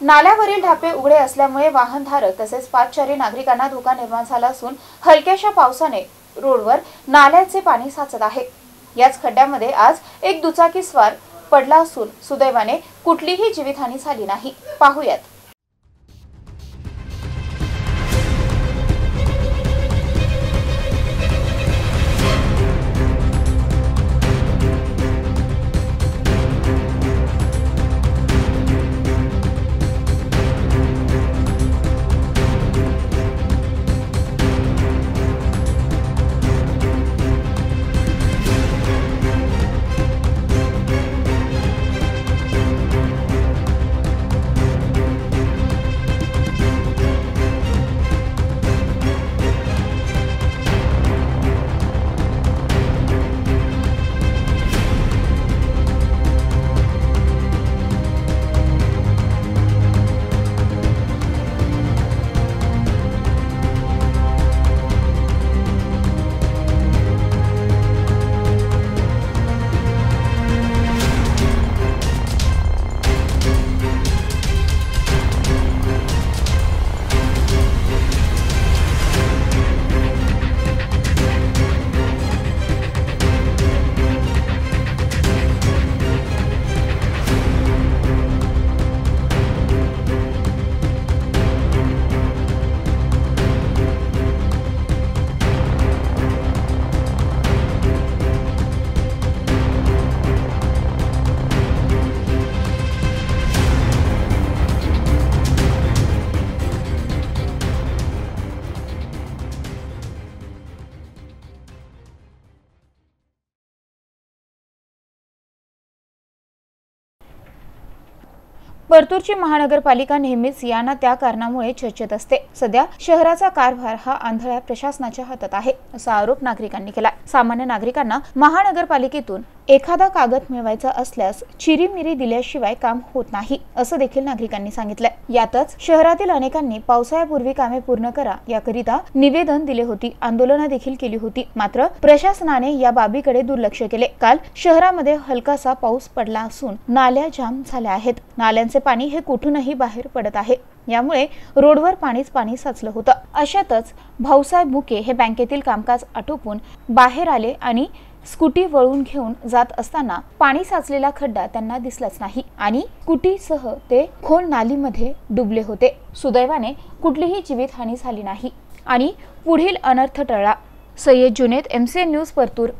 नाल्यावरील ढापे उघडे असल्यामुळे वाहनधारक तसेच पादचारी नागरिकांना धोका निर्माण झाला असून हलक्याशा पावसाने रोडवर नाल्याचे पाणी साचत आहे। याच खड्ड्यामध्ये आज एक दुचाकीस्वार पडला असून सुदैवाने कुठलीही जीवितहानी झाली नाही। पाहूयात। परतूरची महानगरपालिका नेहमीच या ना त्या कारणामुळे चर्चेत असते। सध्या शहराचा कारभार हा आंधळ्या प्रशासनाच्या हातात आहे असा आरोप नागरिकांनी केला। सामान्य नागरिकांना महानगरपालिकेतून एखादा कागद मिळवायचा असल्यास चिरीमिरी दिल्याशिवाय काम होत नाही असं देखील नागरिकांनी सांगितलं। यातच शहरातील अनेकांनी पावसाळ्यापूर्वी कामे पूर्ण करा याकरिता निवेदन दिले होती, आंदोलने देखील केली होती। मात्र प्रशासनाने या बाबीकडे दुर्लक्ष केले। काल शहरामध्ये हलकासा पाऊस पडला असून नाल्या जाम झाल्या आहेत। नाल्यांचे पाणी हे कुठूनही बाहेर पडत आहे। यामुळे रोडवर पाणी साचलं होतं। अशातच भाऊसाहेब मुके हे बँकेतील कामकाज आटोपून बाहेर आले आणि स्कूटी वळून घेऊन जात असताना पाणी साचलेला खड्डा त्यांना दिसलाच नाही आणि स्कूटीसह ते खोल नालीमध्ये डुबले होते। सुदैवाने कुठलीही जीवितहानी झाली नाही आणि पुढील अनर्थ टळला। Syed Junaid, MCN news, Partur.